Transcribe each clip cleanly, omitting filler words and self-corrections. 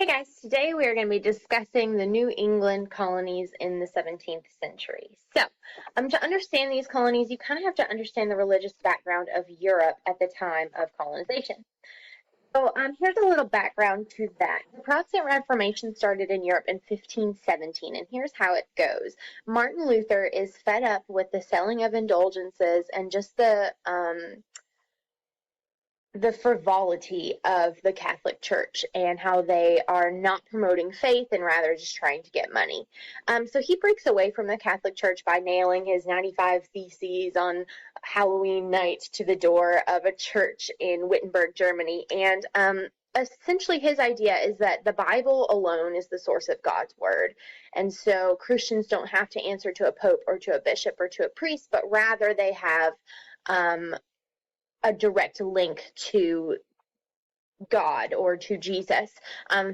Hey guys, today we are going to be discussing the New England colonies in the 17th century. To understand these colonies, you kind of have to understand the religious background of Europe at the time of colonization. Here's a little background to that. The Protestant Reformation started in Europe in 1517, and here's how it goes. Martin Luther is fed up with the selling of indulgences and just the frivolity of the Catholic Church and how they are not promoting faith and rather just trying to get money. So he breaks away from the Catholic Church by nailing his 95 Theses on Halloween night to the door of a church in Wittenberg, Germany. And essentially his idea is that the Bible alone is the source of God's word. And so Christians don't have to answer to a pope or to a bishop or to a priest, but rather they have a direct link to God or to Jesus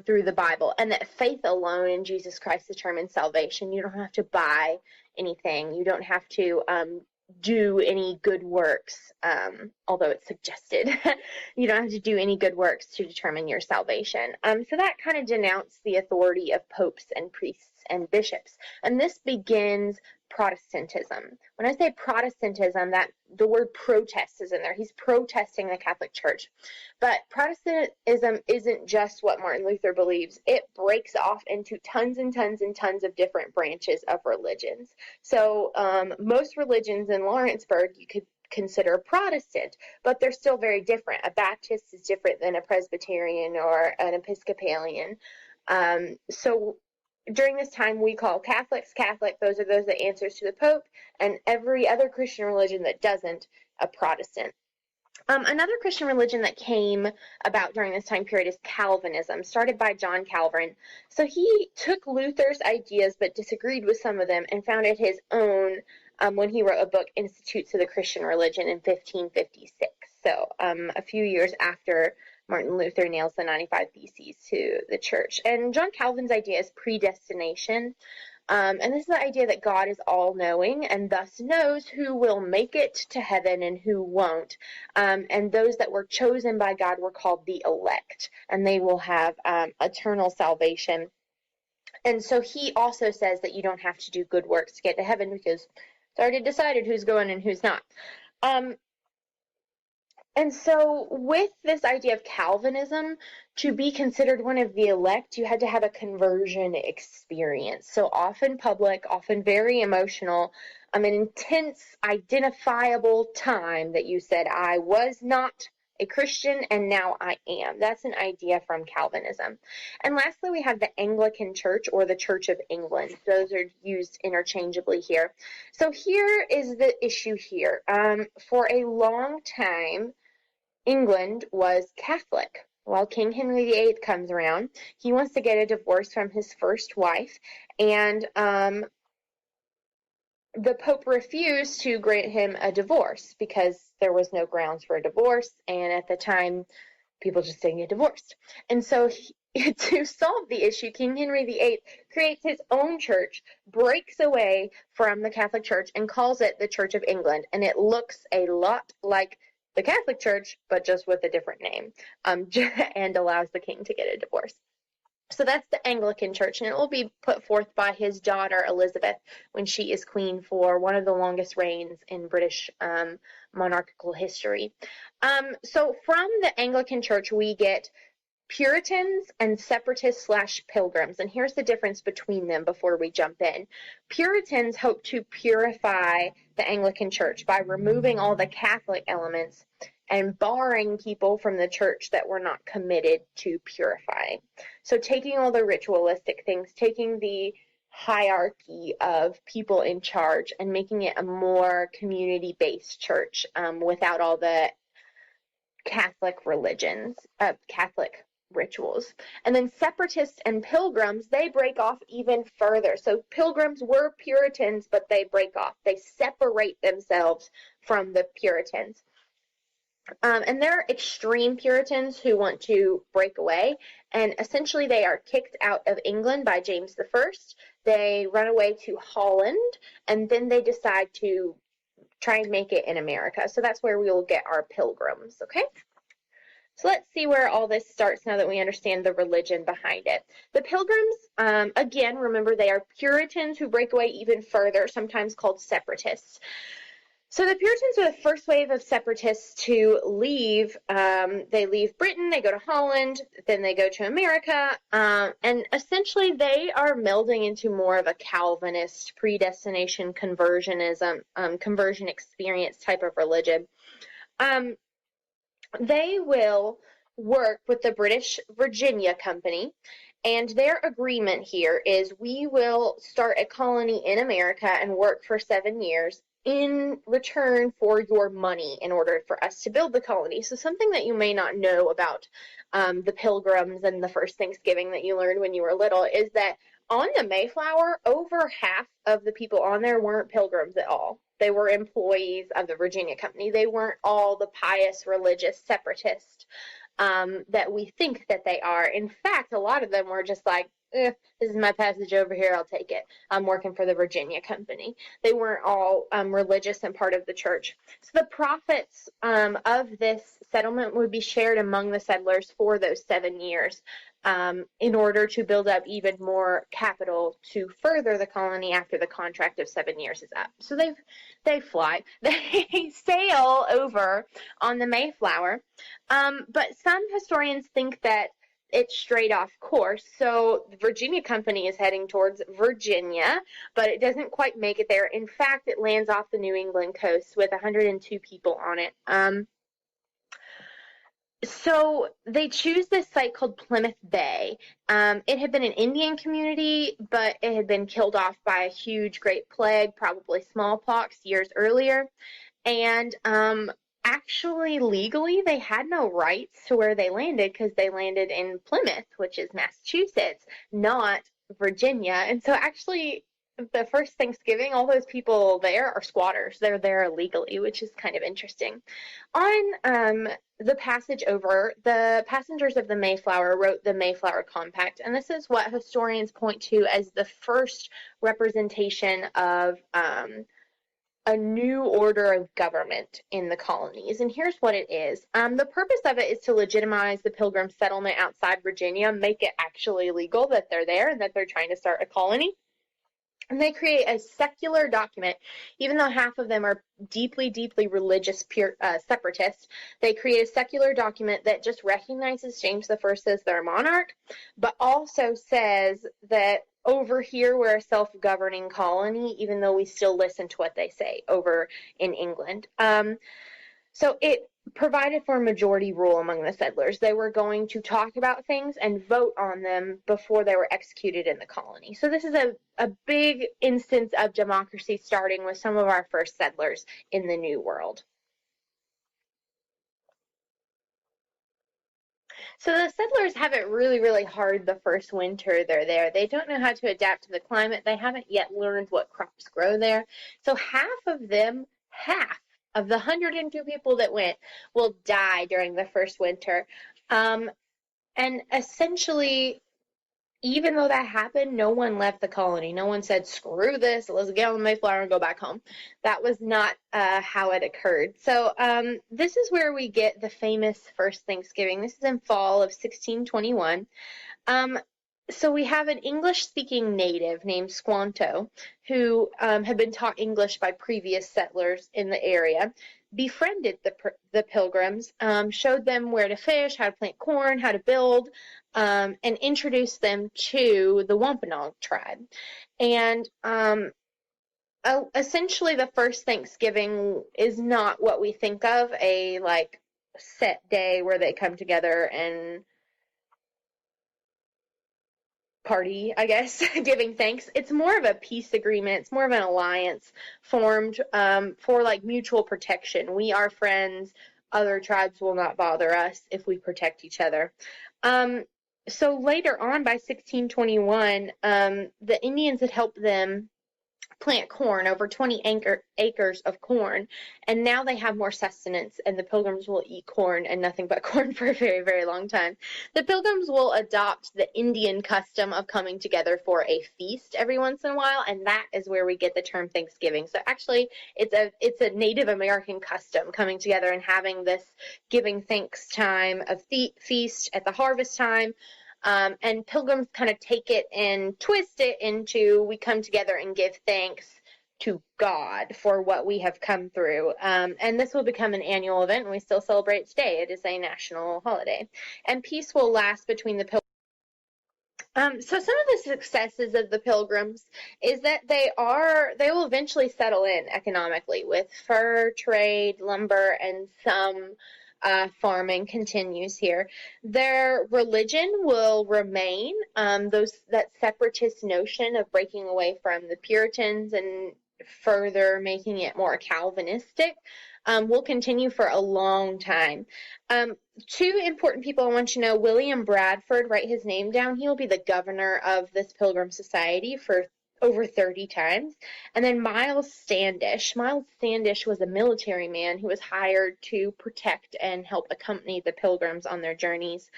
through the Bible, and that faith alone in Jesus Christ determines salvation. You don't have to buy anything. You don't have to do any good works, although it's suggested. You don't have to do any good works to determine your salvation. So that kind of denounced the authority of popes and priests and bishops. And this begins Protestantism. When I say Protestantism, that the word protest is in there. He's protesting the Catholic Church. But Protestantism isn't just what Martin Luther believes. It breaks off into tons and tons and tons of different branches of religions. So most religions in Lawrenceburg you could consider Protestant, but they're still very different. A Baptist is different than a Presbyterian or an Episcopalian. So during this time, we call Catholics Catholic. Those are those that answers to the Pope, and every other Christian religion that doesn't, a Protestant. Another Christian religion that came about during this time period is Calvinism, started by John Calvin. So he took Luther's ideas but disagreed with some of them and founded his own when he wrote a book, Institutes of the Christian Religion, in 1556. So a few years after Martin Luther nails the 95 Theses to the church. And John Calvin's idea is predestination. And this is the idea that God is all-knowing and thus knows who will make it to heaven and who won't. And those that were chosen by God were called the elect, and they will have eternal salvation. And so he also says that you don't have to do good works to get to heaven because it's already decided who's going and who's not. And so with this idea of Calvinism, to be considered one of the elect, you had to have a conversion experience. So often public, often very emotional, an intense, identifiable time that you said, I was not a Christian and now I am. That's an idea from Calvinism. And lastly, we have the Anglican Church or the Church of England. Those are used interchangeably here. So here is the issue here. For a long time, England was Catholic. While King Henry VIII comes around, he wants to get a divorce from his first wife, and the Pope refused to grant him a divorce because there was no grounds for a divorce, and at the time, people just didn't get divorced. And so to solve the issue, King Henry VIII creates his own church, breaks away from the Catholic Church, and calls it the Church of England, and it looks a lot like the Catholic Church, but just with a different name, and allows the king to get a divorce. So that's the Anglican Church, and it will be put forth by his daughter Elizabeth when she is queen for one of the longest reigns in British monarchical history. So from the Anglican Church, we get Puritans and separatists/pilgrims, and here's the difference between them before we jump in. Puritans hope to purify the Anglican Church by removing all the Catholic elements and barring people from the church that were not committed to purifying. So taking all the ritualistic things, taking the hierarchy of people in charge and making it a more community-based church without all the Catholic Catholic rituals. And then separatists and pilgrims, they break off even further. So pilgrims were Puritans, but they break off. They separate themselves from the Puritans. And they're extreme Puritans who want to break away, and essentially they are kicked out of England by James I. They run away to Holland, and then they decide to try and make it in America. So that's where we will get our pilgrims, okay? So let's see where all this starts now that we understand the religion behind it. The Pilgrims, again, remember they are Puritans who break away even further, sometimes called separatists. So the Puritans are the first wave of separatists to leave. They leave Britain, they go to Holland, then they go to America, and essentially they are melding into more of a Calvinist predestination conversionism, conversion experience type of religion. They will work with the British Virginia Company, and their agreement here is we will start a colony in America and work for 7 years in return for your money in order for us to build the colony. So something that you may not know about the Pilgrims and the first Thanksgiving that you learned when you were little is that on the Mayflower, over half of the people on there weren't Pilgrims at all. They were employees of the Virginia Company. They weren't all the pious religious separatists that we think that they are. In fact, a lot of them were just like, this is my passage over here, I'll take it. I'm working for the Virginia Company. They weren't all religious and part of the church. So the profits of this settlement would be shared among the settlers for those 7 years in order to build up even more capital to further the colony after the contract of 7 years is up. So they fly. They sail over on the Mayflower. But some historians think that it's straight off course. So the Virginia Company is heading towards Virginia, but it doesn't quite make it there. In fact, it lands off the New England coast with 102 people on it. So they choose this site called Plymouth Bay. It had been an Indian community, but it had been killed off by a huge Great Plague, probably smallpox, years earlier. And actually, legally, they had no rights to where they landed because they landed in Plymouth, which is Massachusetts, not Virginia. And so actually, the first Thanksgiving, all those people there are squatters. They're there illegally, which is kind of interesting. On the passage over, the passengers of the Mayflower wrote the Mayflower Compact, and this is what historians point to as the first representation of a new order of government in the colonies. And here's what it is. The purpose of it is to legitimize the Pilgrim settlement outside Virginia, make it actually legal that they're there and that they're trying to start a colony. And they create a secular document, even though half of them are deeply, deeply religious separatists. They create a secular document that just recognizes James I as their monarch, but also says that over here we're a self-governing colony, even though we still listen to what they say over in England. So it provided for majority rule among the settlers. They were going to talk about things and vote on them before they were executed in the colony. So this is a big instance of democracy starting with some of our first settlers in the New World. So the settlers have it really, really hard the first winter they're there. They don't know how to adapt to the climate. They haven't yet learned what crops grow there. So half of the 102 people that went will die during the first winter. And essentially, even though that happened, no one left the colony. No one said, screw this, let's get on the Mayflower and go back home. That was not how it occurred. So this is where we get the famous first Thanksgiving. This is in fall of 1621. So we have an English-speaking native named Squanto who had been taught English by previous settlers in the area, befriended the Pilgrims, showed them where to fish, how to plant corn, how to build, and introduced them to the Wampanoag tribe. And essentially the first Thanksgiving is not what we think of, a like set day where they come together and party, I guess, giving thanks. It's more of a peace agreement. It's more of an alliance formed for like mutual protection. We are friends. Other tribes will not bother us if we protect each other. So later on, by 1621, the Indians had helped them plant corn, over 20 acres of corn, and now they have more sustenance, and the pilgrims will eat corn and nothing but corn for a very, very long time. The pilgrims will adopt the Indian custom of coming together for a feast every once in a while, and that is where we get the term Thanksgiving. So actually, it's a Native American custom, coming together and having this giving thanks time of feast at the harvest time. And pilgrims kind of take it and twist it into, we come together and give thanks to God for what we have come through. And this will become an annual event, and we still celebrate today. It is a national holiday. And peace will last between the pilgrims. So some of the successes of the pilgrims is that they will eventually settle in economically with fur trade, lumber, and some farming continues here. Their religion will remain. That separatist notion of breaking away from the Puritans and further making it more Calvinistic will continue for a long time. Two important people I want you to know: William Bradford, write his name down. He will be the governor of this Pilgrim Society for over 30 times. And then Miles Standish. Miles Standish was a military man who was hired to protect and help accompany the pilgrims on their journeys.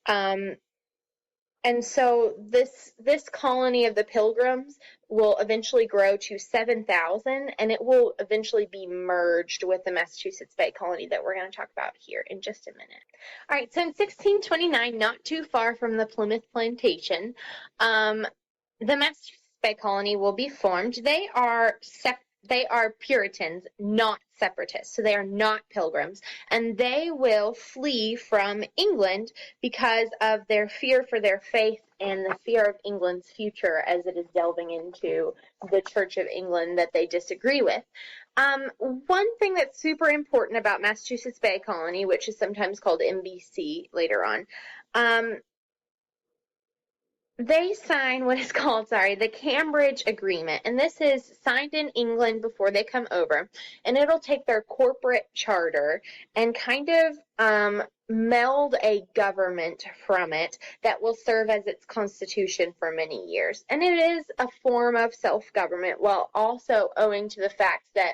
And so this colony of the Pilgrims will eventually grow to 7,000, and it will eventually be merged with the Massachusetts Bay Colony that we're going to talk about here in just a minute. All right, so in 1629, not too far from the Plymouth Plantation, the Massachusetts Bay Colony will be formed. They are Puritans, not separatists, so they are not pilgrims, and they will flee from England because of their fear for their faith and the fear of England's future as it is delving into the Church of England that they disagree with. One thing that's super important about Massachusetts Bay Colony, which is sometimes called MBC later on, they sign what is called, the Cambridge Agreement, and this is signed in England before they come over, and it'll take their corporate charter and kind of meld a government from it that will serve as its constitution for many years. And it is a form of self-government, while also owing to the fact that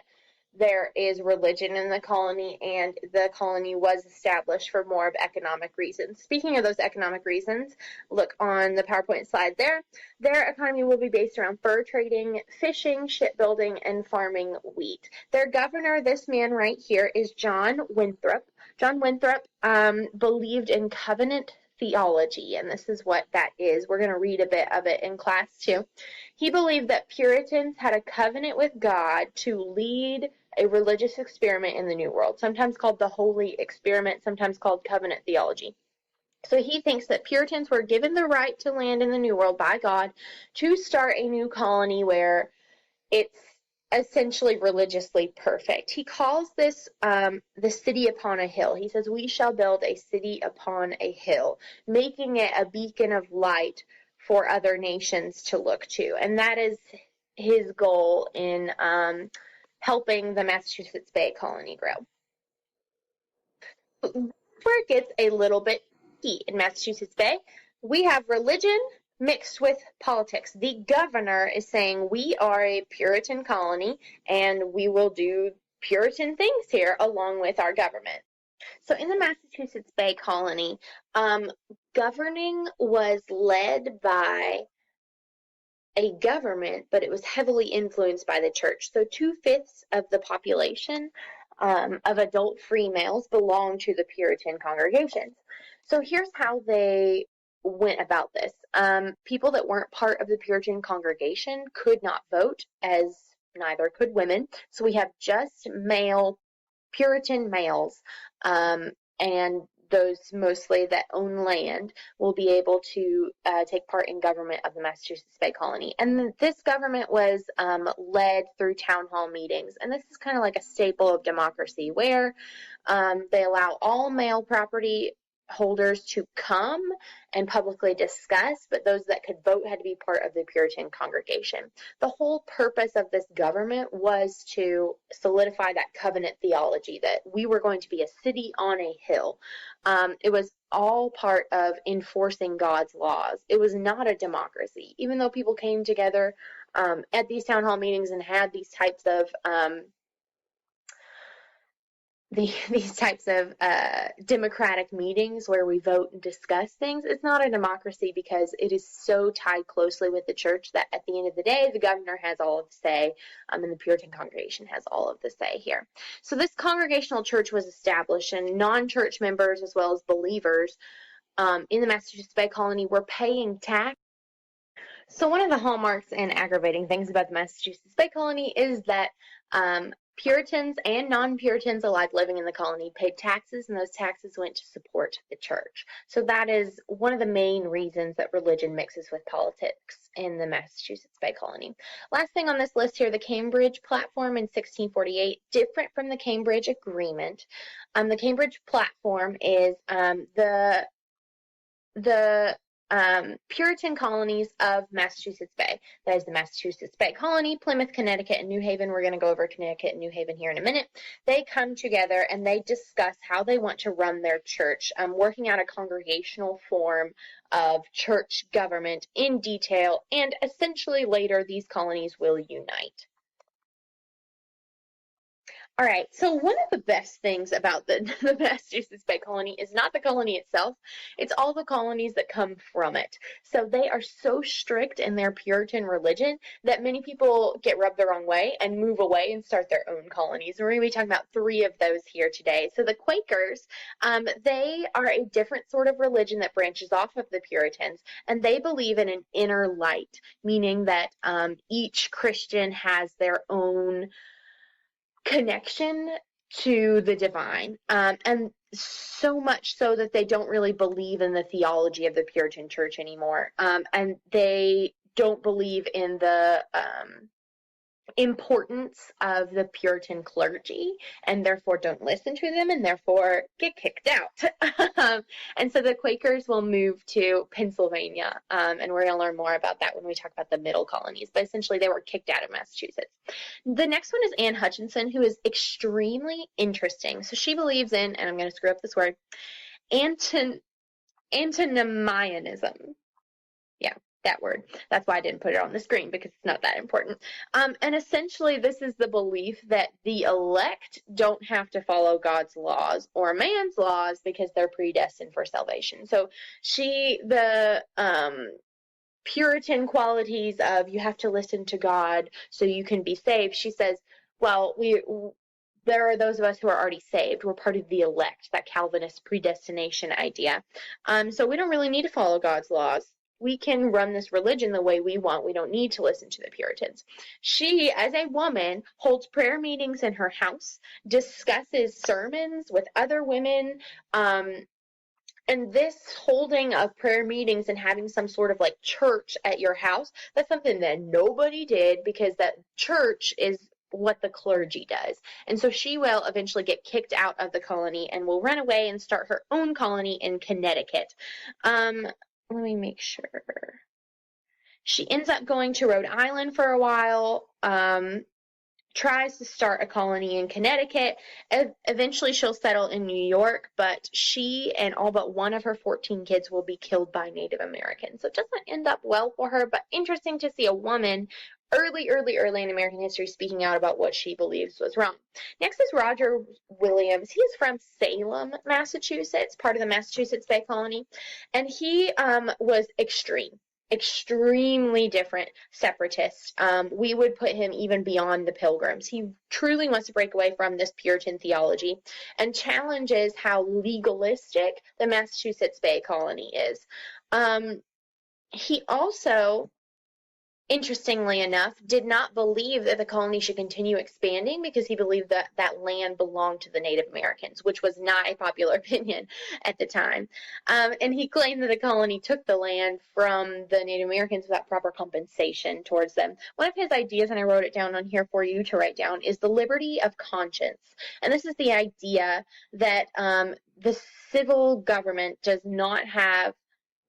there is religion in the colony, and the colony was established for more of economic reasons. Speaking of those economic reasons, look on the PowerPoint slide there. Their economy will be based around fur trading, fishing, shipbuilding, and farming wheat. Their governor, this man right here, is John Winthrop. John Winthrop believed in covenant theology, and this is what that is. We're going to read a bit of it in class too. He believed that Puritans had a covenant with God to lead a religious experiment in the New World, sometimes called the Holy Experiment, sometimes called covenant theology. So he thinks that Puritans were given the right to land in the New World by God to start a new colony where it's essentially religiously perfect. He calls this the city upon a hill. He says, we shall build a city upon a hill, making it a beacon of light for other nations to look to. And that is his goal in helping the Massachusetts Bay Colony grow. Where it gets a little bit key in Massachusetts Bay, we have religion mixed with politics. The governor is saying we are a Puritan colony and we will do Puritan things here along with our government. So in the Massachusetts Bay Colony, governing was led by a government, but it was heavily influenced by the church. So 2/5 of the population of adult free males belonged to the Puritan congregations. So here's how they went about this. People that weren't part of the Puritan congregation could not vote, as neither could women. So we have just male Puritan males, and those mostly that own land will be able to take part in government of the Massachusetts Bay Colony. And this government was led through town hall meetings. And this is kind of like a staple of democracy, where they allow all male property holders to come and publicly discuss, but those that could vote had to be part of the Puritan congregation. The whole purpose of this government was to solidify that covenant theology that we were going to be a city on a hill. It was all part of enforcing God's laws. It was not a democracy. Even though people came together at these town hall meetings and had these types of democratic meetings where we vote and discuss things. It's not a democracy because it is so tied closely with the church that at the end of the day, the governor has all of the say, and the Puritan congregation has all of the say here. So this congregational church was established, and non-church members as well as believers in the Massachusetts Bay Colony were paying tax. So one of the hallmarks and aggravating things about the Massachusetts Bay Colony is that Puritans and non-Puritans alike living in the colony paid taxes, and those taxes went to support the church. So that is one of the main reasons that religion mixes with politics in the Massachusetts Bay Colony. Last thing on this list here, the Cambridge Platform in 1648, different from the Cambridge Agreement. The Cambridge Platform is the Puritan colonies of Massachusetts Bay. That is the Massachusetts Bay Colony, Plymouth, Connecticut, and New Haven. We're going to go over Connecticut and New Haven here in a minute. They come together and they discuss how they want to run their church, working out a congregational form of church government in detail, and essentially later these colonies will unite. All right, so one of the best things about the Massachusetts Bay Colony is not the colony itself, it's all the colonies that come from it. So they are so strict in their Puritan religion that many people get rubbed the wrong way and move away and start their own colonies. We're going to be talking about 3 of those here today. So the Quakers, they are a different sort of religion that branches off of the Puritans, and they believe in an inner light, meaning that each Christian has their own connection to the divine, and so much so that they don't really believe in the theology of the Puritan church anymore, and they don't believe in the importance of the Puritan clergy, and therefore don't listen to them, and therefore get kicked out. And so the Quakers will move to Pennsylvania, and we're going to learn more about that when we talk about the middle colonies, but essentially they were kicked out of Massachusetts. The next one is Anne Hutchinson, who is extremely interesting. So she believes in, and I'm going to screw up this word, antinomianism. Yeah, that word. That's why I didn't put it on the screen, because it's not that important. And essentially, this is the belief that the elect don't have to follow God's laws or man's laws because they're predestined for salvation. So the Puritan qualities of you have to listen to God so you can be saved, she says, well, there are those of us who are already saved. We're part of the elect, that Calvinist predestination idea. So we don't really need to follow God's laws. We can run this religion the way we want. We don't need to listen to the Puritans. She, as a woman, holds prayer meetings in her house, discusses sermons with other women, and this holding of prayer meetings and having some sort of like church at your house, that's something that nobody did, because that church is what the clergy does. And so she will eventually get kicked out of the colony and will run away and start her own colony in Connecticut. Let me make sure. She ends up going to Rhode Island for a while, tries to start a colony in Connecticut. Eventually she'll settle in New York, but she and all but one of her 14 kids will be killed by Native Americans. So it doesn't end up well for her, but interesting to see a woman early in American history speaking out about what she believes was wrong. Next is Roger Williams. He is from Salem, Massachusetts, part of the Massachusetts Bay Colony, and he was extremely different separatist. We would put him even beyond the Pilgrims. He truly wants to break away from this Puritan theology and challenges how legalistic the Massachusetts Bay Colony is. He also, interestingly enough, did not believe that the colony should continue expanding because he believed that that land belonged to the Native Americans, which was not a popular opinion at the time. And he claimed that the colony took the land from the Native Americans without proper compensation towards them. One of his ideas, and I wrote it down on here for you to write down, is the liberty of conscience. And this is the idea that the civil government does not have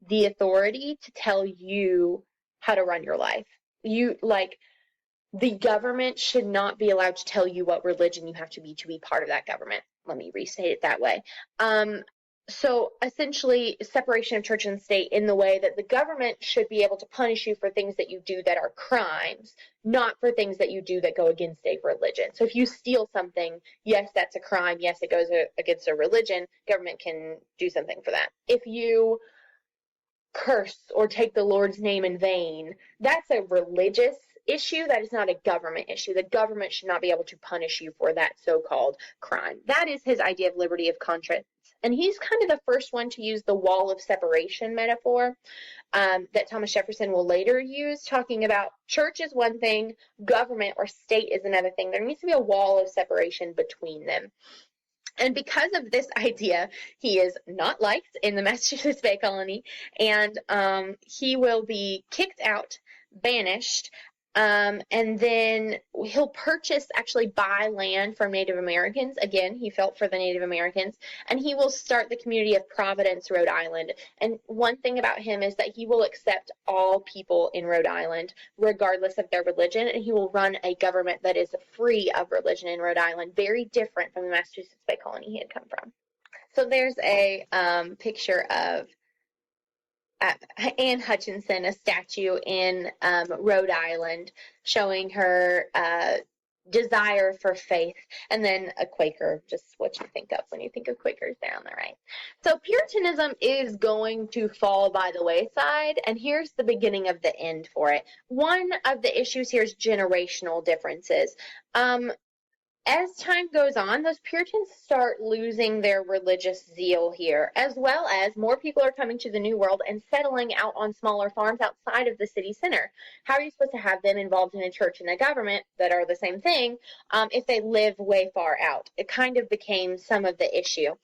the authority to tell you how to run your life. The government should not be allowed to tell you what religion you have to be part of that government. Let me restate it that way. So essentially, separation of church and state in the way that the government should be able to punish you for things that you do that are crimes, not for things that you do that go against a religion. So if you steal something, yes, that's a crime. Yes, it goes against a religion. Government can do something for that. If you curse or take the Lord's name in vain, that's a religious issue. That is not a government issue. The government should not be able to punish you for that so-called crime. That is his idea of liberty of conscience. And he's kind of the first one to use the wall of separation metaphor that Thomas Jefferson will later use, talking about church is one thing, government or state is another thing. There needs to be a wall of separation between them. And because of this idea, he is not liked in the Massachusetts Bay Colony, and he will be kicked out, banished, and then he'll actually buy land from Native Americans. Again, he felt for the Native Americans, and he will start the community of Providence, Rhode Island. And one thing about him is that he will accept all people in Rhode Island, regardless of their religion, and he will run a government that is free of religion in Rhode Island, very different from the Massachusetts Bay Colony he had come from. So there's a picture of Anne Hutchinson, a statue in Rhode Island, showing her desire for faith, and then a Quaker, just what you think of when you think of Quakers there on the right. So Puritanism is going to fall by the wayside, and here's the beginning of the end for it. One of the issues here is generational differences. As time goes on, those Puritans start losing their religious zeal here, as well as more people are coming to the New World and settling out on smaller farms outside of the city center. How are you supposed to have them involved in a church and a government that are the same thing if they live way far out? It kind of became some of the issue.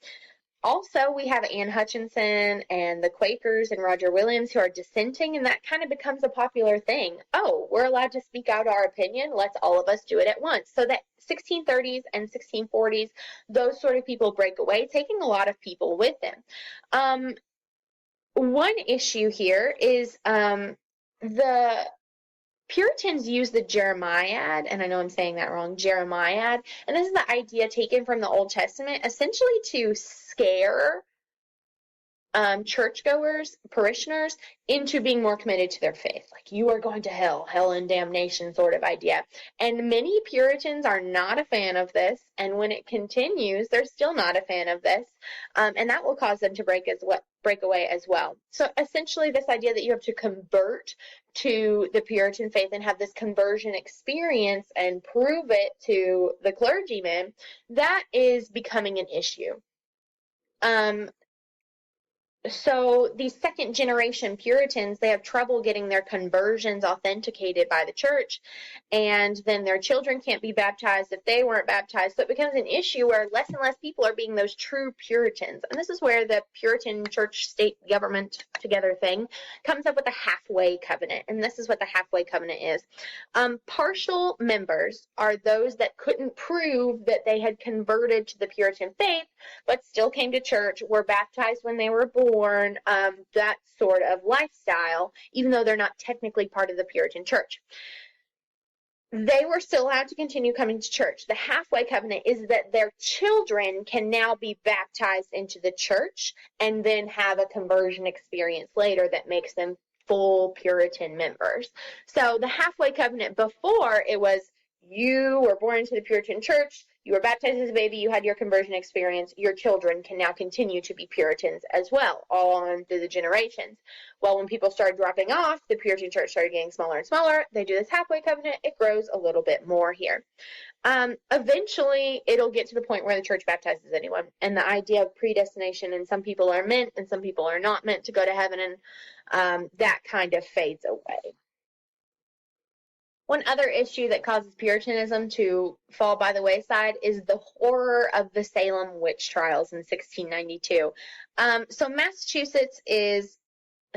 Also, we have Anne Hutchinson and the Quakers and Roger Williams who are dissenting, and that kind of becomes a popular thing. Oh, we're allowed to speak out our opinion. Let's all of us do it at once. So that 1630s and 1640s, those sort of people break away, taking a lot of people with them. One issue here is the Puritans use the Jeremiad, and I know I'm saying that wrong, Jeremiad, and this is the idea taken from the Old Testament, essentially to scare churchgoers, parishioners, into being more committed to their faith. Like, you are going to hell and damnation sort of idea. And many Puritans are not a fan of this, and when it continues, they're still not a fan of this, and that will cause them to break away as well. So essentially, this idea that you have to convert to the Puritan faith and have this conversion experience and prove it to the clergyman, that is becoming an issue. So these second generation Puritans, they have trouble getting their conversions authenticated by the church, and then their children can't be baptized if they weren't baptized. So it becomes an issue where less and less people are being those true Puritans. And this is where the Puritan church state government together thing comes up with a halfway covenant. And this is what the halfway covenant is. Partial members are those that couldn't prove that they had converted to the Puritan faith, but still came to church, were baptized when they were born, that sort of lifestyle, even though they're not technically part of the Puritan church. They were still allowed to continue coming to church. The halfway covenant is that their children can now be baptized into the church and then have a conversion experience later that makes them full Puritan members. So the halfway covenant before, it was you were born into the Puritan church, you were baptized as a baby, you had your conversion experience, your children can now continue to be Puritans as well, all on through the generations. Well, when people started dropping off, the Puritan church started getting smaller and smaller. They do this halfway covenant, it grows a little bit more here. Eventually, it'll get to the point where the church baptizes anyone, and the idea of predestination, and some people are meant and some people are not meant to go to heaven, and that kind of fades away. One other issue that causes Puritanism to fall by the wayside is the horror of the Salem witch trials in 1692. So Massachusetts is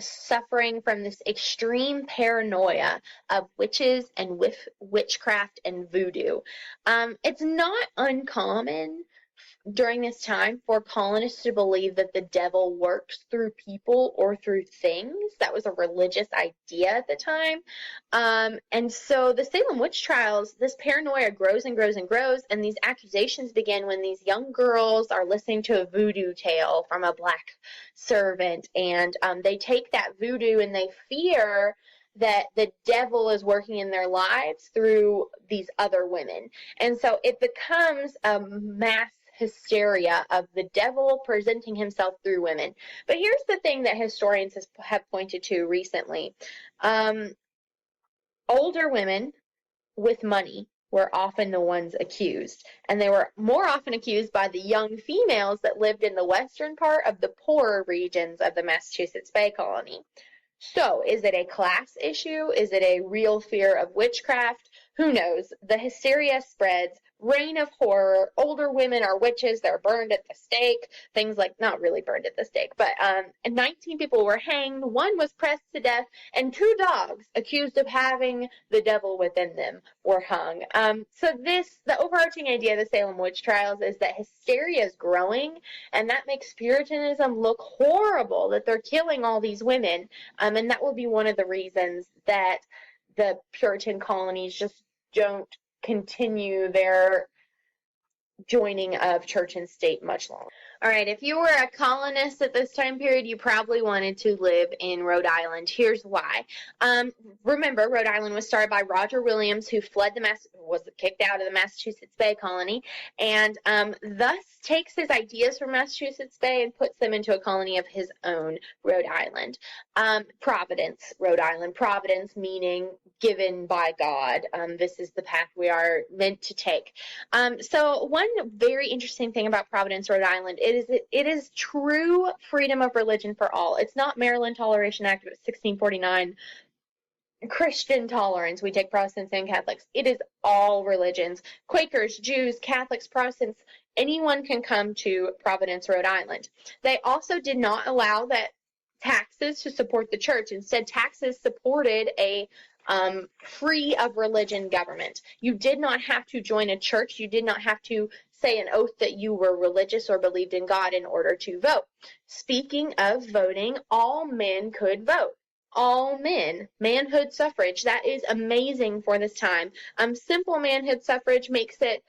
suffering from this extreme paranoia of witches and witchcraft and voodoo. It's not uncommon during this time for colonists to believe that the devil works through people or through things. That was a religious idea at the time. And so the Salem witch trials, this paranoia grows and grows and grows, and these accusations begin when these young girls are listening to a voodoo tale from a black servant, and they take that voodoo and they fear that the devil is working in their lives through these other women. And so it becomes a mass hysteria of the devil presenting himself through women. But here's the thing that historians have pointed to recently. Older women with money were often the ones accused, and they were more often accused by the young females that lived in the western part of the poorer regions of the Massachusetts Bay Colony. So, is it a class issue? Is it a real fear of witchcraft? Who knows? The hysteria spreads, reign of horror, older women are witches, they're burned at the stake, things like, not really burned at the stake, but 19 people were hanged, 1 was pressed to death, and 2 dogs accused of having the devil within them were hung. So the overarching idea of the Salem witch trials is that hysteria is growing, and that makes Puritanism look horrible, that they're killing all these women, and that will be one of the reasons that the Puritan colonies just don't continue their joining of church and state much longer. All right, if you were a colonist at this time period, you probably wanted to live in Rhode Island. Here's why. Remember, Rhode Island was started by Roger Williams, who was kicked out of the Massachusetts Bay Colony, and thus takes his ideas from Massachusetts Bay and puts them into a colony of his own, Rhode Island. Providence, Rhode Island. Providence meaning given by God. This is the path we are meant to take. So one very interesting thing about Providence, Rhode Island, it is true freedom of religion for all. It's not Maryland Toleration Act of 1649, Christian tolerance. We take Protestants and Catholics. It is all religions. Quakers, Jews, Catholics, Protestants, anyone can come to Providence, Rhode Island. They also did not allow that taxes to support the church. Instead, taxes supported a free of religion government. You did not have to join a church. You did not have to say an oath that you were religious or believed in God in order to vote. Speaking of voting, all men could vote. All men. Manhood suffrage. That is amazing for this time. Simple manhood suffrage makes it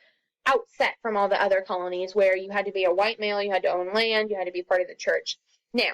outset from all the other colonies where you had to be a white male, you had to own land, you had to be part of the church. Now,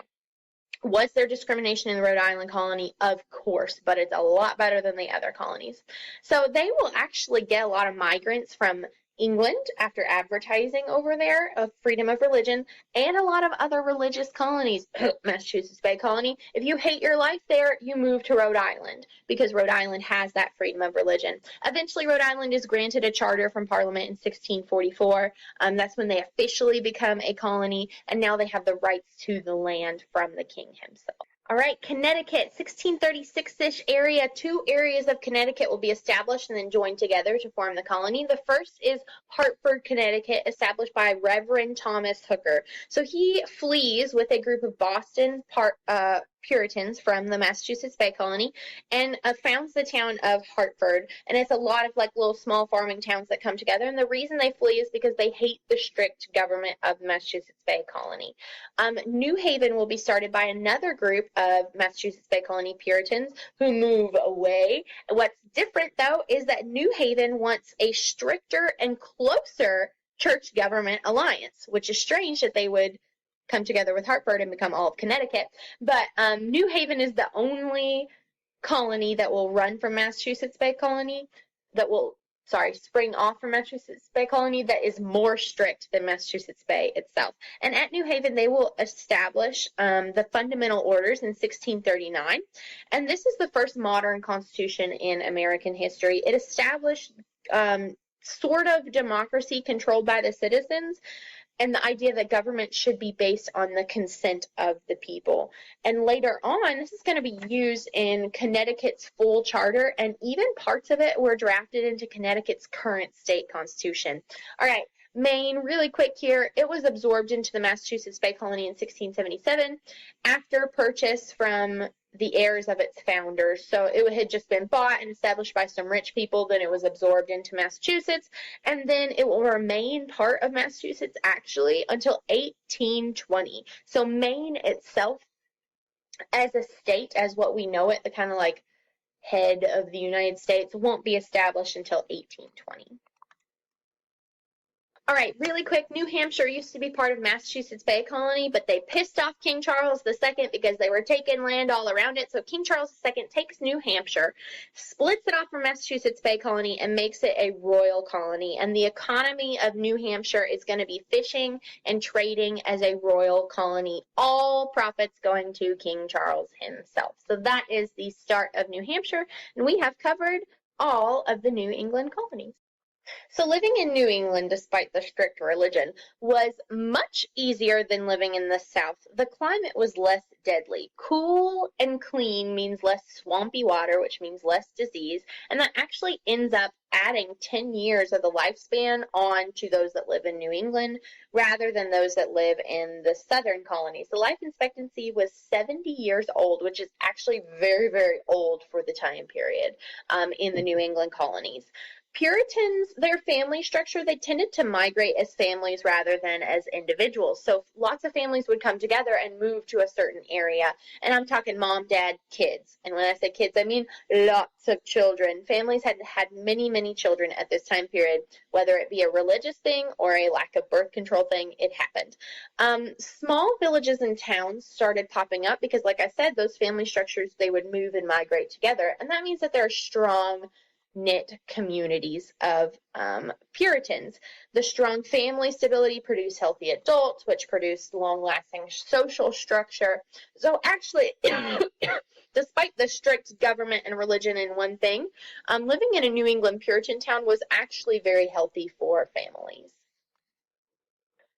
was there discrimination in the Rhode Island colony? Of course, but it's a lot better than the other colonies. So they will actually get a lot of migrants from England after advertising over there of freedom of religion, and a lot of other religious colonies. Massachusetts Bay Colony, if you hate your life there, you move to Rhode Island because Rhode Island has that freedom of religion. Eventually, Rhode Island is granted a charter from Parliament in 1644. That's when they officially become a colony, and now they have the rights to the land from the king himself. All right, Connecticut, 1636-ish area. 2 areas of Connecticut will be established and then joined together to form the colony. The first is Hartford, Connecticut, established by Reverend Thomas Hooker. So he flees with a group of Boston Puritans from the Massachusetts Bay Colony and founds the town of Hartford. And it's a lot of like little small farming towns that come together. And the reason they flee is because they hate the strict government of the Massachusetts Bay Colony. New Haven will be started by another group of Massachusetts Bay Colony Puritans who move away. What's different, though, is that New Haven wants a stricter and closer church government alliance, which is strange that they would come together with Hartford and become all of Connecticut. But New Haven is the only colony that will run from Massachusetts Bay Colony, spring off from Massachusetts Bay Colony, that is more strict than Massachusetts Bay itself. And at New Haven, they will establish the Fundamental Orders in 1639. And this is the first modern constitution in American history. It established sort of democracy controlled by the citizens, and the idea that government should be based on the consent of the people. And later on, this is going to be used in Connecticut's full charter, and even parts of it were drafted into Connecticut's current state constitution. All right, Maine, really quick here, it was absorbed into the Massachusetts Bay Colony in 1677 after purchase from the heirs of its founders. So it had just been bought and established by some rich people, then it was absorbed into Massachusetts, and then it will remain part of Massachusetts actually until 1820. So Maine itself as a state, as what we know it, the kind of like head of the United States, won't be established until 1820. All right, really quick, New Hampshire used to be part of Massachusetts Bay Colony, but they pissed off King Charles II because they were taking land all around it. So King Charles II takes New Hampshire, splits it off from Massachusetts Bay Colony, and makes it a royal colony. And the economy of New Hampshire is going to be fishing and trading as a royal colony, all profits going to King Charles himself. So that is the start of New Hampshire, and we have covered all of the New England colonies. So living in New England, despite the strict religion, was much easier than living in the South. The climate was less deadly. Cool and clean means less swampy water, which means less disease, and that actually ends up adding 10 years of the lifespan on to those that live in New England rather than those that live in the southern colonies. The life expectancy was 70 years old, which is actually very, very old for the time period in the New England colonies. Puritans, their family structure, they tended to migrate as families rather than as individuals. So lots of families would come together and move to a certain area. And I'm talking mom, dad, kids. And when I say kids, I mean lots of children. Families had many, many children at this time period, whether it be a religious thing or a lack of birth control thing, it happened. Small villages and towns started popping up because, like I said, those family structures, they would move and migrate together. And that means that there are strong knit communities of Puritans. The strong family stability produced healthy adults, which produced long-lasting social structure. So actually, despite the strict government and religion in one thing, living in a New England Puritan town was actually very healthy for families.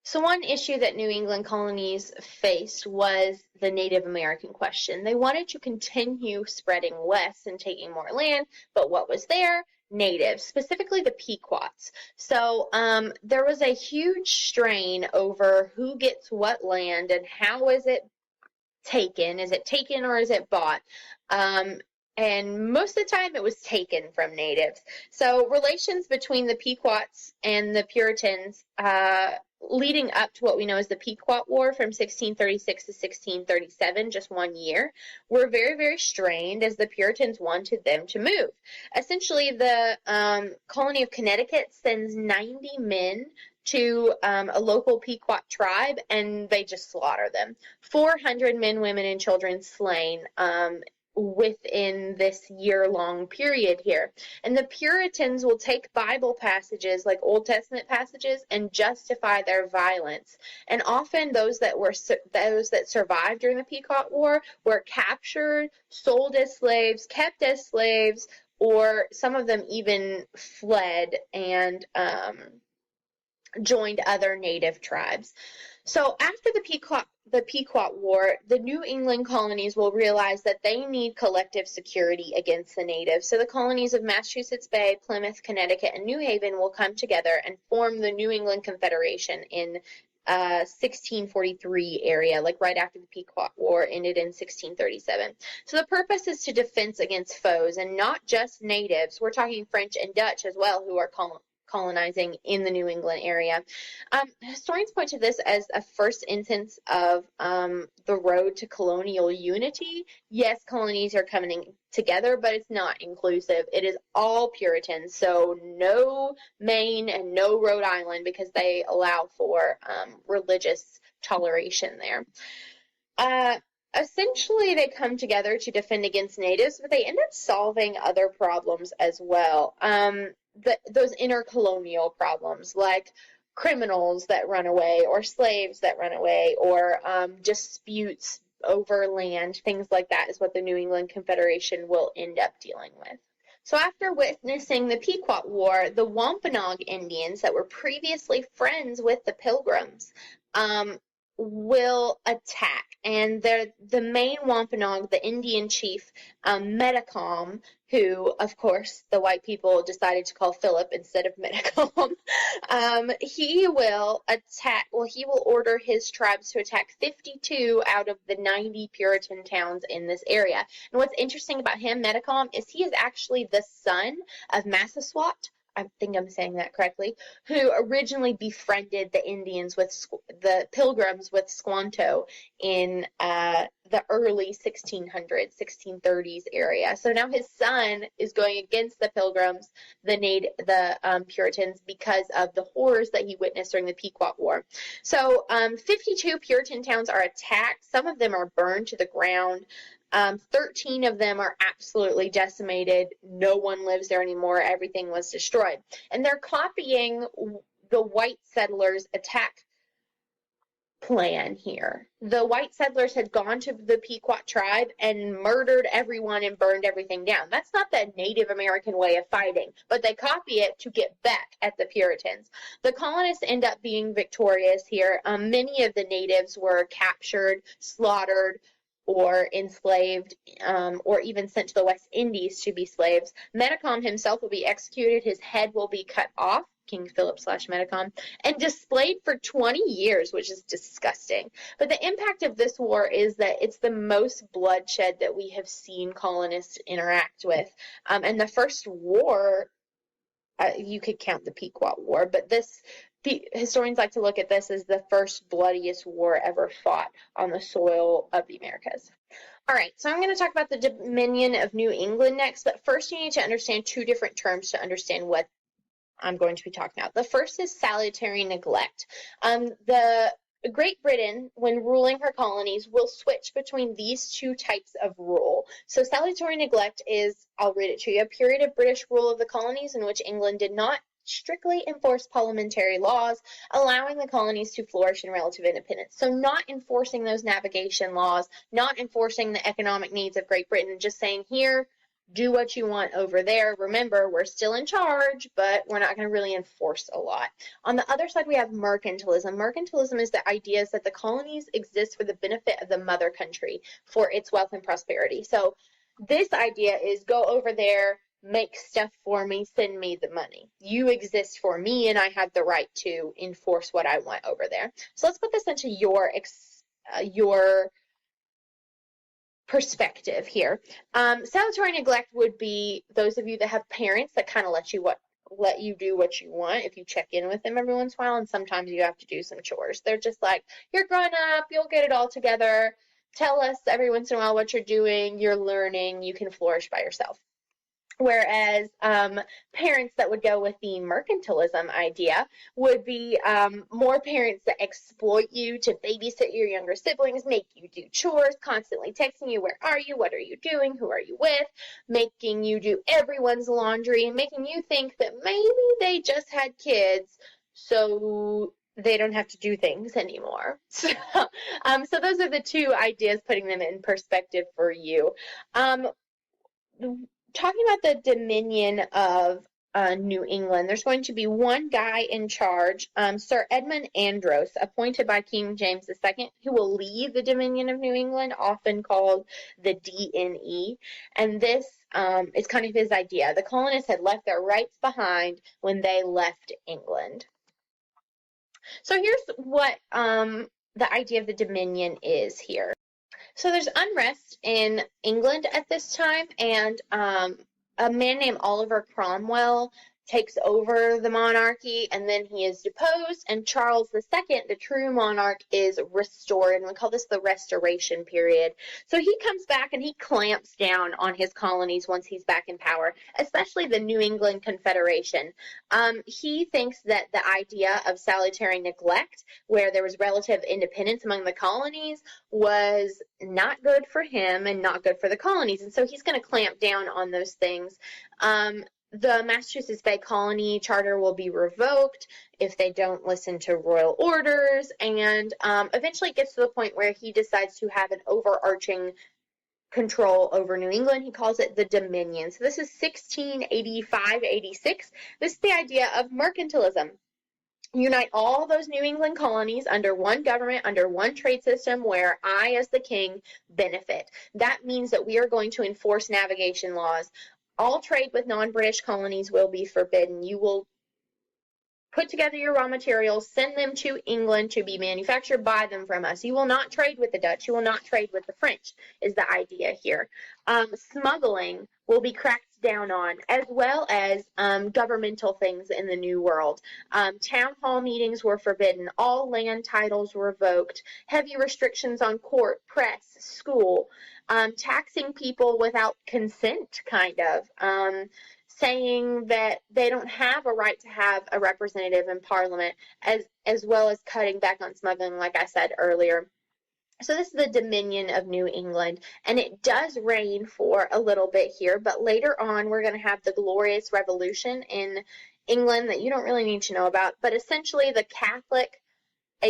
So one issue that New England colonies faced was the Native American question. They wanted to continue spreading west and taking more land, but what was there? Natives, specifically the Pequots. So there was a huge strain over who gets what land and how is it taken. Is it taken or is it bought? And most of the time it was taken from natives. So relations between the Pequots and the Puritans leading up to what we know as the Pequot War from 1636 to 1637, just 1 year, were very, very strained as the Puritans wanted them to move. Essentially, the colony of Connecticut sends 90 men to a local Pequot tribe, and they just slaughter them. 400 men, women, and children slain within this year-long period here. And the Puritans will take Bible passages like Old Testament passages and justify their violence. And often those that survived during the Pequot War were captured, sold as slaves, kept as slaves, or some of them even fled and joined other native tribes. So after the Pequot War, the New England colonies will realize that they need collective security against the natives. So the colonies of Massachusetts Bay, Plymouth, Connecticut, and New Haven will come together and form the New England Confederation in 1643 area, like right after the Pequot War ended in 1637. So the purpose is to defense against foes, and not just natives. We're talking French and Dutch as well, who are colonizing in the New England area. Historians point to this as a first instance of the road to colonial unity. Yes, colonies are coming together, but it's not inclusive. It is all Puritans, so no Maine and no Rhode Island because they allow for religious toleration there. Essentially, they come together to defend against natives, but they end up solving other problems as well. Those intercolonial problems like criminals that run away or slaves that run away or disputes over land, things like that is what the New England Confederation will end up dealing with. So after witnessing the Pequot War, the Wampanoag Indians that were previously friends with the Pilgrims will attack, and the main Wampanoag, the Indian chief, Metacom, who, of course, the white people decided to call Philip instead of Metacom, he will attack, well, he will order his tribes to attack 52 out of the 90 Puritan towns in this area. And what's interesting about him, Metacom, is he is actually the son of Massasoit. I think I'm saying that correctly, who originally befriended the Indians the Pilgrims with Squanto in the early 1600s, 1630s area. So now his son is going against the Pilgrims, the Puritans, because of the horrors that he witnessed during the Pequot War. So 52 Puritan towns are attacked. Some of them are burned to the ground. 13 of them are absolutely decimated. No one lives there anymore. Everything was destroyed. And they're copying the white settlers' attack plan here. The white settlers had gone to the Pequot tribe and murdered everyone and burned everything down. That's not the Native American way of fighting, but they copy it to get back at the Puritans. The colonists end up being victorious here. Many of the natives were captured, slaughtered, or enslaved, or even sent to the West Indies to be slaves. Metacom himself will be executed. His head will be cut off, King Philip / Metacom, and displayed for 20 years, which is disgusting. But the impact of this war is that it's the most bloodshed that we have seen colonists interact with. And the first war, you could count the Pequot War, but historians like to look at this as the first bloodiest war ever fought on the soil of the Americas. All right, so I'm going to talk about the Dominion of New England next, but first you need to understand two different terms to understand what I'm going to be talking about. The first is salutary neglect. The Great Britain, when ruling her colonies, will switch between these two types of rule. So salutary neglect is, I'll read it to you, a period of British rule of the colonies in which England did not strictly enforce parliamentary laws, allowing the colonies to flourish in relative independence. So not enforcing those navigation laws, not enforcing the economic needs of Great Britain, just saying, here, do what you want over there. Remember, we're still in charge, but we're not going to really enforce a lot. On the other side, we have mercantilism. Mercantilism is the idea that the colonies exist for the benefit of the mother country, for its wealth and prosperity. So this idea is go over there, make stuff for me, send me the money. You exist for me, and I have the right to enforce what I want over there. So let's put this into your perspective here. Salutary neglect would be those of you that have parents that kind of let you do what you want if you check in with them every once in a while, and sometimes you have to do some chores. They're just like, you're grown up, you'll get it all together. Tell us every once in a while what you're doing, you're learning, you can flourish by yourself. Whereas parents that would go with the mercantilism idea would be more parents that exploit you to babysit your younger siblings, make you do chores, constantly texting you, where are you, what are you doing, who are you with, making you do everyone's laundry, and making you think that maybe they just had kids, so they don't have to do things anymore. So those are the two ideas, putting them in perspective for you. Talking about the Dominion of New England, there's going to be one guy in charge, Sir Edmund Andros, appointed by King James II, who will lead the Dominion of New England, often called the DNE. And this is kind of his idea. The colonists had left their rights behind when they left England. So here's what the idea of the Dominion is here. So there's unrest in England at this time, and a man named Oliver Cromwell takes over the monarchy, and then he is deposed, and Charles II, the true monarch, is restored, and we call this the Restoration period. So he comes back and he clamps down on his colonies once he's back in power, especially the New England Confederation. He thinks that the idea of salutary neglect, where there was relative independence among the colonies, was not good for him and not good for the colonies, and so he's going to clamp down on those things. The Massachusetts Bay Colony Charter will be revoked if they don't listen to royal orders, and eventually it gets to the point where he decides to have an overarching control over New England. He calls it the Dominion. So this is 1685-86. This is the idea of mercantilism. unite all those New England colonies under one government, under one trade system where I, as the king, benefit. That means that we are going to enforce navigation laws. All trade with non-British colonies will be forbidden. You will put together your raw materials, send them to England to be manufactured, buy them from us. You will not trade with the Dutch. You will not trade with the French, is the idea here. Smuggling will be cracked down on, as well as governmental things in the New World. Town hall meetings were forbidden. All land titles were revoked. Heavy restrictions on court, press, school. Taxing people without consent, kind of. Saying that they don't have a right to have a representative in Parliament, as well as cutting back on smuggling, like I said earlier. So this is the Dominion of New England, and it does reign for a little bit here, but later on we're going to have the Glorious Revolution in England that you don't really need to know about, but essentially a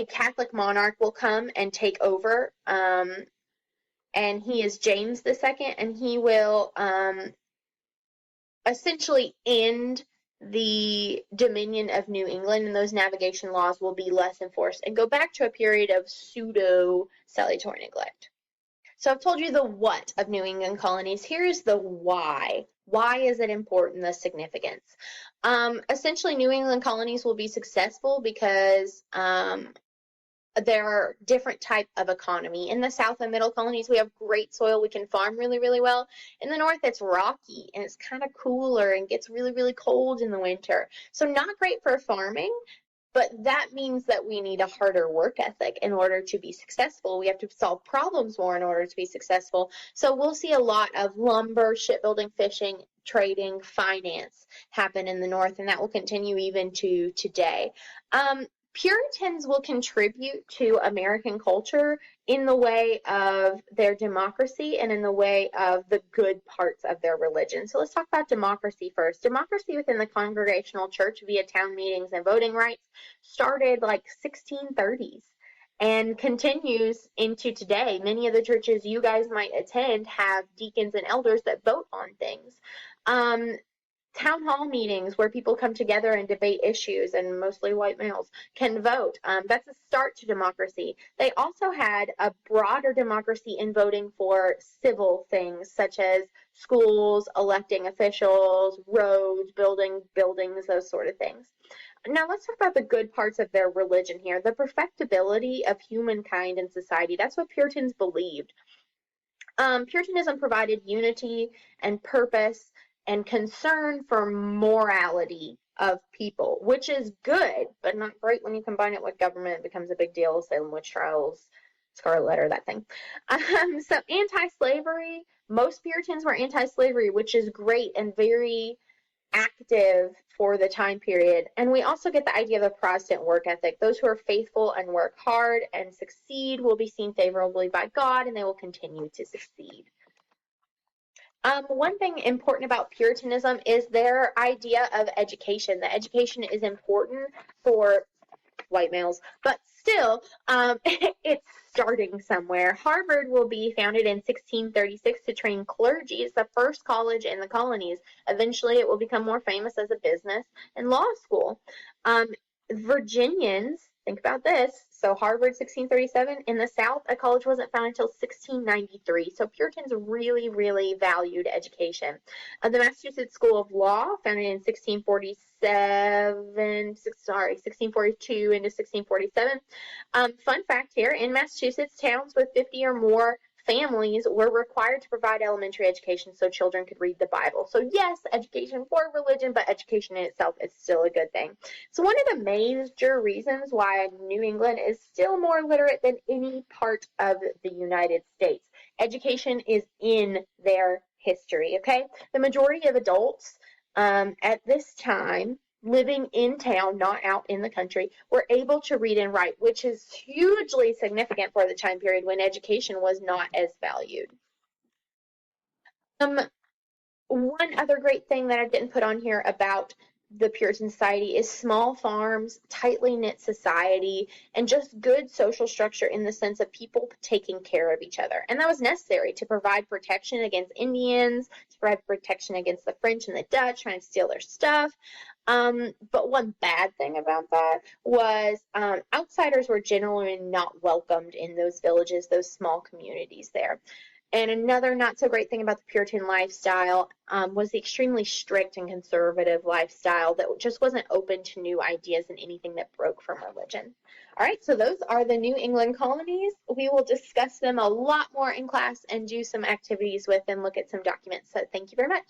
Catholic monarch will come and take over, and he is James II, and he will essentially end the Dominion of New England, and those navigation laws will be less enforced and go back to a period of pseudo-salutary neglect. So I've told you the what of New England colonies. Here's the why. Why is it important, the significance? Essentially, New England colonies will be successful because there are different type of economy. In the South and Middle colonies, we have great soil. We can farm really, really well. In the North, it's rocky and it's kind of cooler and gets really, really cold in the winter. So not great for farming, but that means that we need a harder work ethic in order to be successful. We have to solve problems more in order to be successful. So we'll see a lot of lumber, shipbuilding, fishing, trading, finance happen in the North, and that will continue even to today. Puritans will contribute to American culture in the way of their democracy and in the way of the good parts of their religion. So let's talk about democracy first. Democracy within the Congregational Church via town meetings and voting rights started like 1630s and continues into today. Many of the churches you guys might attend have deacons and elders that vote on things. Town hall meetings where people come together and debate issues, and mostly white males can vote. That's a start to democracy. They also had a broader democracy in voting for civil things such as schools, electing officials, roads, building buildings, those sort of things. Now let's talk about the good parts of their religion here. The perfectibility of humankind and society. That's what Puritans believed. Puritanism provided unity and purpose and concern for morality of people, which is good, but not great when you combine it with government. It becomes a big deal. Salem witch trials, Scarlet Letter, that thing. So anti-slavery, most Puritans were anti-slavery, which is great and very active for the time period. And we also get the idea of a Protestant work ethic. Those who are faithful and work hard and succeed will be seen favorably by God, and they will continue to succeed. One thing important about Puritanism is their idea of education. That education is important for white males, but still, it's starting somewhere. Harvard will be founded in 1636 to train clergy. It's the first college in the colonies. Eventually, it will become more famous as a business and law school. Virginians, think about this. So Harvard, 1637. In the South, a college wasn't founded until 1693. So Puritans really, really valued education. The Massachusetts School of Law, founded in 1642 into 1647. Fun fact here, in Massachusetts, towns with 50 or more families were required to provide elementary education so children could read the Bible. So yes, education for religion, but education in itself is still a good thing. So one of the major reasons why New England is still more literate than any part of the United States. Education is in their history, okay? The majority of adults at this time living in town, not out in the country, were able to read and write, which is hugely significant for the time period when education was not as valued. One other great thing that I didn't put on here about the Puritan society is small farms, tightly knit society, and just good social structure in the sense of people taking care of each other. And that was necessary to provide protection against Indians, to provide protection against the French and the Dutch trying to steal their stuff. But one bad thing about that was outsiders were generally not welcomed in those villages, those small communities there. And another not so great thing about the Puritan lifestyle was the extremely strict and conservative lifestyle that just wasn't open to new ideas and anything that broke from religion. All right, so those are the New England colonies. We will discuss them a lot more in class and do some activities with and look at some documents. So thank you very much.